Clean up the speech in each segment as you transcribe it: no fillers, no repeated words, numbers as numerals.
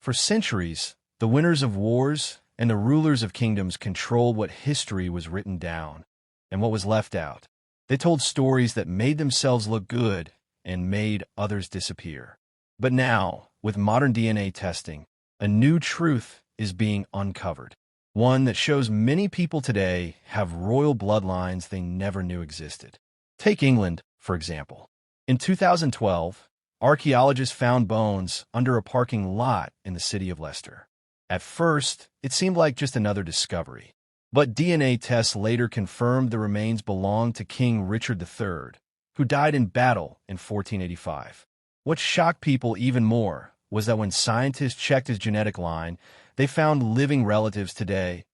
For centuries, the winners of wars and the rulers of kingdoms controlled what history was written down and what was left out. They told stories that made themselves look good and made others disappear. But now, with modern DNA testing, a new truth is being uncovered. One that shows many people today have royal bloodlines they never knew existed. Take England, for example. In 2012, archaeologists found bones under a parking lot in the city of Leicester. At first, it seemed like just another discovery. But DNA tests later confirmed the remains belonged to King Richard III, who died in battle in 1485. What shocked people even more was that when scientists checked his genetic line, they found living relatives today,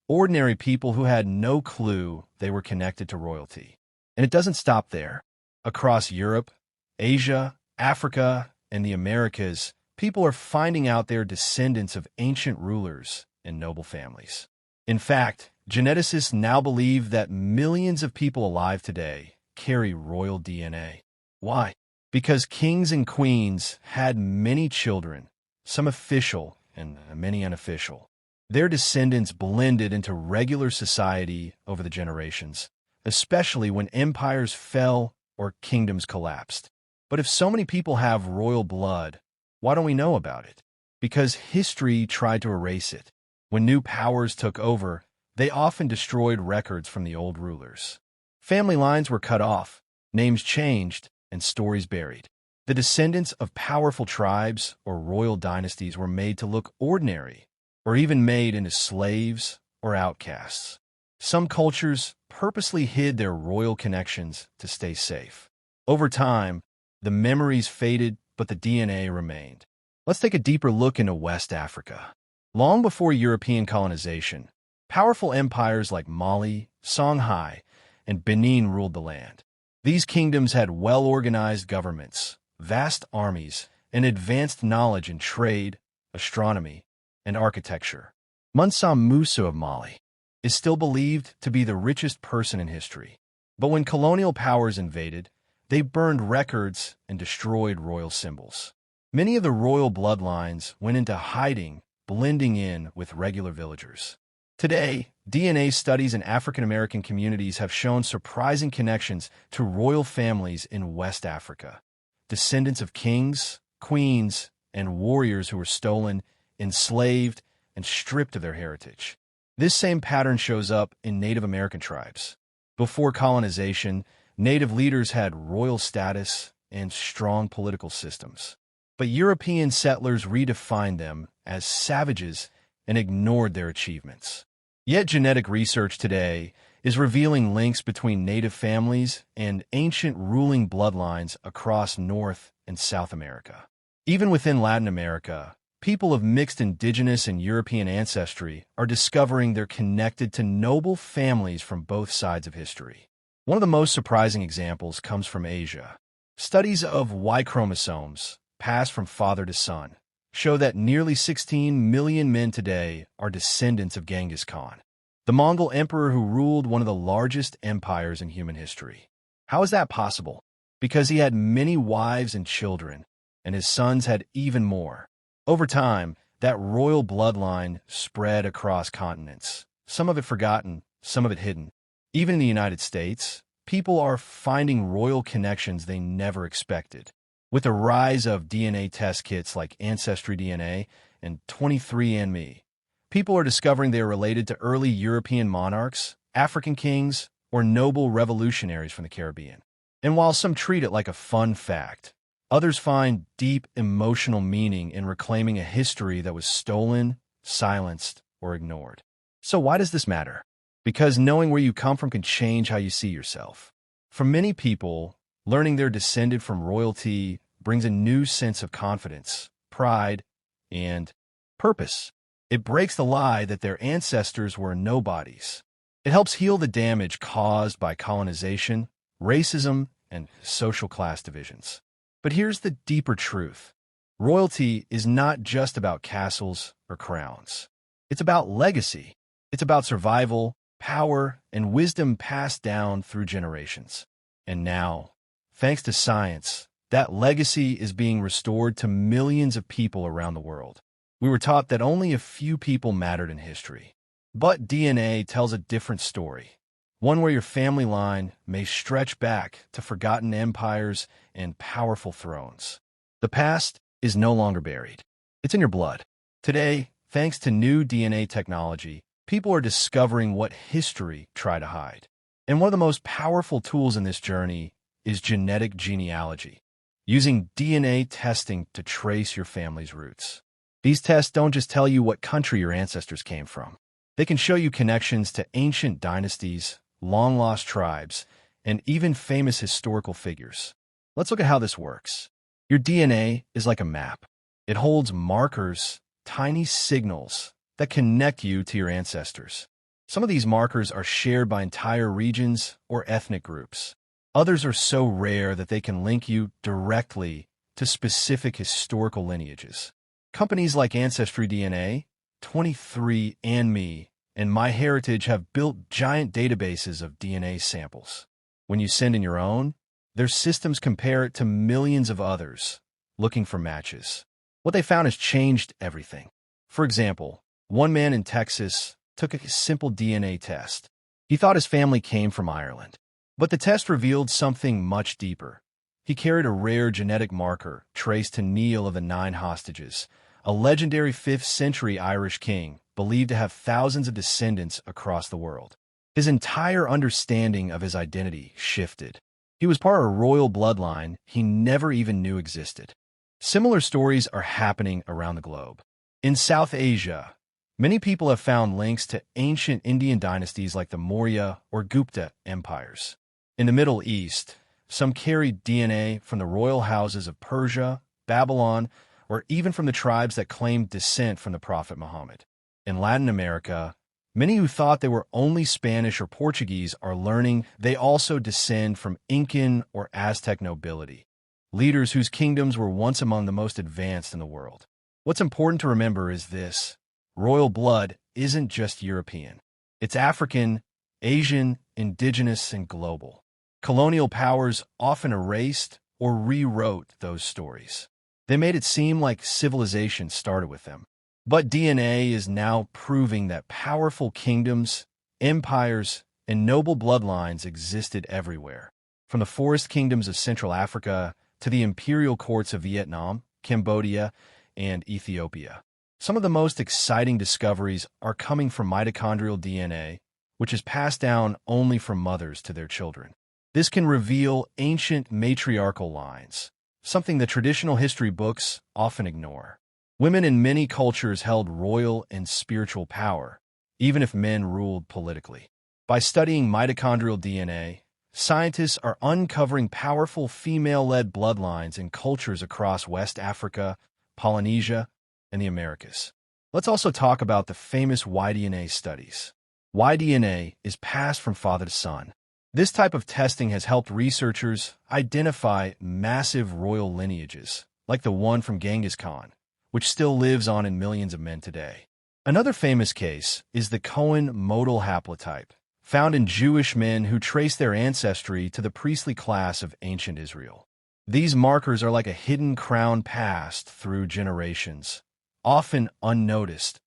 ordinary people who had no clue they were connected to royalty. And it doesn't stop there. Across Europe, Asia, Africa, and the Americas, people are finding out they're descendants of ancient rulers and noble families. In fact, geneticists now believe that millions of people alive today carry royal DNA. Why? Because kings and queens had many children, some official and many unofficial. Their descendants blended into regular society over the generations, especially when empires fell or kingdoms collapsed. But if so many people have royal blood, why don't we know about it? Because history tried to erase it. When new powers took over, they often destroyed records from the old rulers. Family lines were cut off, names changed, and stories buried. The descendants of powerful tribes or royal dynasties were made to look ordinary, or even made into slaves or outcasts. Some cultures purposely hid their royal connections to stay safe. Over time, the memories faded, but the DNA remained. Let's take a deeper look into West Africa. Long before European colonization, powerful empires like Mali, Songhai, and Benin ruled the land. These kingdoms had well-organized governments, vast armies, and advanced knowledge in trade, astronomy, and architecture. Mansa Musa of Mali is still believed to be the richest person in history. But when colonial powers invaded, they burned records and destroyed royal symbols. Many of the royal bloodlines went into hiding, blending in with regular villagers. Today, DNA studies in African American communities have shown surprising connections to royal families in West Africa. Descendants of kings, queens, and warriors who were stolen, enslaved, and stripped of their heritage. This same pattern shows up in Native American tribes. Before colonization, Native leaders had royal status and strong political systems. But European settlers redefined them as savages and ignored their achievements. Yet genetic research today is revealing links between Native families and ancient ruling bloodlines across North and South America. Even within Latin America, people of mixed indigenous and European ancestry are discovering they're connected to noble families from both sides of history. One of the most surprising examples comes from Asia. Studies of Y chromosomes, passed from father to son, show that nearly 16 million men today are descendants of Genghis Khan, the Mongol emperor who ruled one of the largest empires in human history. How is that possible? Because he had many wives and children, and his sons had even more. Over time, that royal bloodline spread across continents, some of it forgotten, some of it hidden. Even in the United States, people are finding royal connections they never expected. With the rise of DNA test kits like Ancestry DNA and 23andMe, people are discovering they are related to early European monarchs, African kings, or noble revolutionaries from the Caribbean. And while some treat it like a fun fact, others find deep emotional meaning in reclaiming a history that was stolen, silenced, or ignored. So why does this matter? Because knowing where you come from can change how you see yourself. For many people, learning they're descended from royalty brings a new sense of confidence, pride, and purpose. It breaks the lie that their ancestors were nobodies. It helps heal the damage caused by colonization, racism, and social class divisions. But here's the deeper truth. Royalty is not just about castles or crowns. It's about legacy. It's about survival, power, and wisdom passed down through generations. And now, thanks to science, that legacy is being restored to millions of people around the world. We were taught that only a few people mattered in history. But DNA tells a different story, one where your family line may stretch back to forgotten empires and powerful thrones. The past is no longer buried. It's in your blood. Today, thanks to new DNA technology, people are discovering what history tried to hide. And one of the most powerful tools in this journey is genetic genealogy, using DNA testing to trace your family's roots. These tests don't just tell you what country your ancestors came from. They can show you connections to ancient dynasties, long-lost tribes, and even famous historical figures. Let's look at how this works. Your DNA is like a map. It holds markers, tiny signals that connect you to your ancestors. Some of these markers are shared by entire regions or ethnic groups. Others are so rare that they can link you directly to specific historical lineages. Companies like Ancestry DNA, 23andMe, and MyHeritage have built giant databases of DNA samples. When you send in your own, their systems compare it to millions of others, looking for matches. What they found has changed everything. For example, one man in Texas took a simple DNA test. He thought his family came from Ireland. But the test revealed something much deeper. He carried a rare genetic marker traced to Neil of the Nine Hostages, a legendary 5th-century Irish king believed to have thousands of descendants across the world. His entire understanding of his identity shifted. He was part of a royal bloodline he never even knew existed. Similar stories are happening around the globe. In South Asia, many people have found links to ancient Indian dynasties like the Maurya or Gupta empires. In the Middle East, some carry DNA from the royal houses of Persia, Babylon, or even from the tribes that claimed descent from the Prophet Muhammad. In Latin America, many who thought they were only Spanish or Portuguese are learning they also descend from Incan or Aztec nobility, leaders whose kingdoms were once among the most advanced in the world. What's important to remember is this: royal blood isn't just European. It's African, Asian, indigenous, and global. Colonial powers often erased or rewrote those stories. They made it seem like civilization started with them. But DNA is now proving that powerful kingdoms, empires, and noble bloodlines existed everywhere, from the forest kingdoms of Central Africa to the imperial courts of Vietnam, Cambodia, and Ethiopia. Some of the most exciting discoveries are coming from mitochondrial DNA, which is passed down only from mothers to their children. This can reveal ancient matriarchal lines, something that traditional history books often ignore. Women in many cultures held royal and spiritual power, even if men ruled politically. By studying mitochondrial DNA, scientists are uncovering powerful female-led bloodlines in cultures across West Africa, Polynesia, and the Americas. Let's also talk about the famous Y-DNA studies. Y-DNA is passed from father to son. This type of testing has helped researchers identify massive royal lineages, like the one from Genghis Khan, which still lives on in millions of men today. Another famous case is the Cohen modal haplotype, found in Jewish men who trace their ancestry to the priestly class of ancient Israel. These markers are like a hidden crown passed through generations, often unnoticed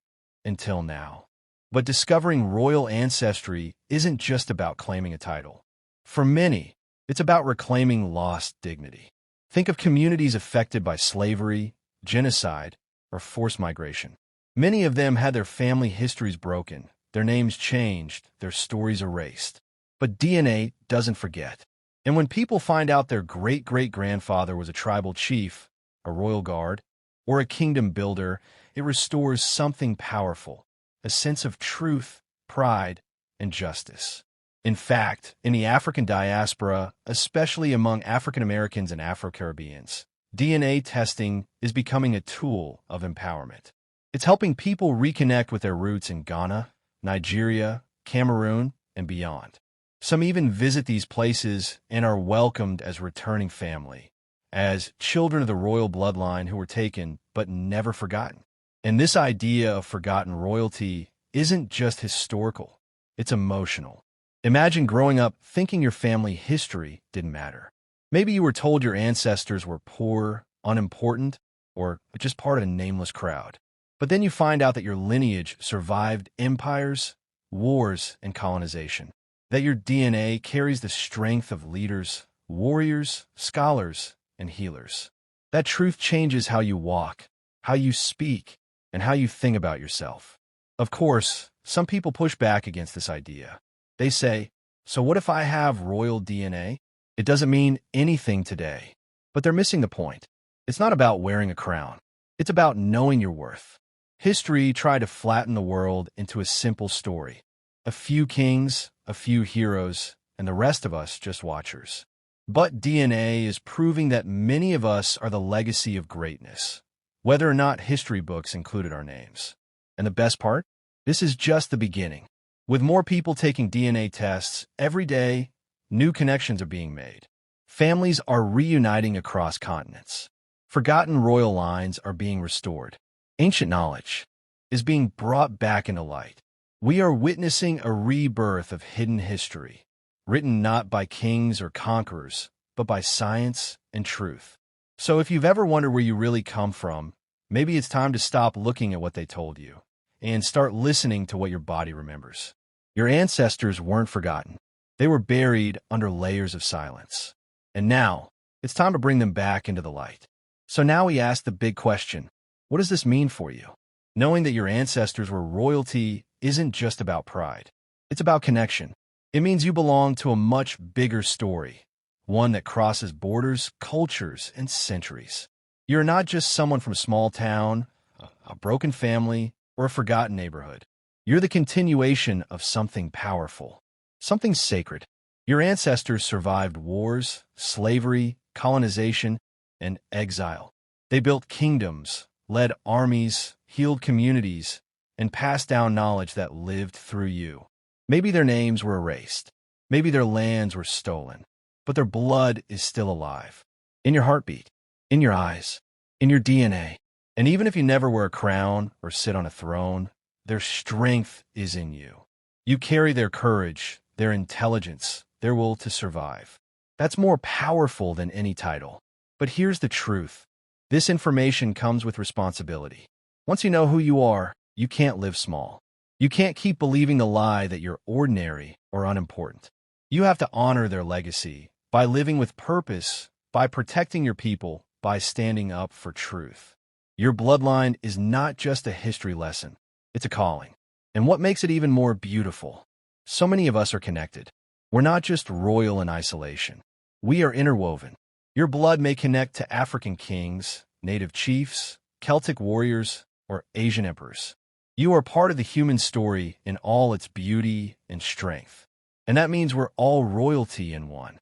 until now. But discovering royal ancestry isn't just about claiming a title. For many, it's about reclaiming lost dignity. Think of communities affected by slavery, genocide, or forced migration. Many of them had their family histories broken, their names changed, their stories erased. But DNA doesn't forget. And when people find out their great-great-grandfather was a tribal chief, a royal guard, or a kingdom builder, it restores something powerful: a sense of truth, pride, and justice. In fact, in the African diaspora, especially among African Americans and Afro-Caribbeans, DNA testing is becoming a tool of empowerment. It's helping people reconnect with their roots in Ghana, Nigeria, Cameroon, and beyond. Some even visit these places and are welcomed as returning family, as children of the royal bloodline who were taken but never forgotten. And this idea of forgotten royalty isn't just historical, it's emotional. Imagine growing up thinking your family history didn't matter. Maybe you were told your ancestors were poor, unimportant, or just part of a nameless crowd. But then you find out that your lineage survived empires, wars, and colonization. That your DNA carries the strength of leaders, warriors, scholars, and healers. That truth changes how you walk, how you speak, and how you think about yourself. Of course, some people push back against this idea. They say, so what if I have royal DNA? It doesn't mean anything today. But they're missing the point. It's not about wearing a crown. It's about knowing your worth. History tried to flatten the world into a simple story. A few kings, a few heroes, and the rest of us just watchers. But DNA is proving that many of us are the legacy of greatness, whether or not history books included our names. And the best part? This is just the beginning. With more people taking DNA tests every day, new connections are being made. Families are reuniting across continents. Forgotten royal lines are being restored. Ancient knowledge is being brought back into light. We are witnessing a rebirth of hidden history, written not by kings or conquerors, but by science and truth. So if you've ever wondered where you really come from, maybe it's time to stop looking at what they told you and start listening to what your body remembers. Your ancestors weren't forgotten. They were buried under layers of silence. And now, it's time to bring them back into the light. So now we ask the big question, what does this mean for you? Knowing that your ancestors were royalty isn't just about pride. It's about connection. It means you belong to a much bigger story, one that crosses borders, cultures, and centuries. You're not just someone from a small town, a broken family, or a forgotten neighborhood. You're the continuation of something powerful, something sacred. Your ancestors survived wars, slavery, colonization, and exile. They built kingdoms, led armies, healed communities, and passed down knowledge that lived through you. Maybe their names were erased. Maybe their lands were stolen. But their blood is still alive. In your heartbeat, in your eyes, in your DNA. And even if you never wear a crown or sit on a throne, their strength is in you. You carry their courage, their intelligence, their will to survive. That's more powerful than any title. But here's the truth. This information comes with responsibility. Once you know who you are, you can't live small. You can't keep believing the lie that you're ordinary or unimportant. You have to honor their legacy by living with purpose, by protecting your people, by standing up for truth. Your bloodline is not just a history lesson. It's a calling. And what makes it even more beautiful? So many of us are connected. We're not just royal in isolation. We are interwoven. Your blood may connect to African kings, native chiefs, Celtic warriors, or Asian emperors. You are part of the human story in all its beauty and strength. And that means we're all royalty in one.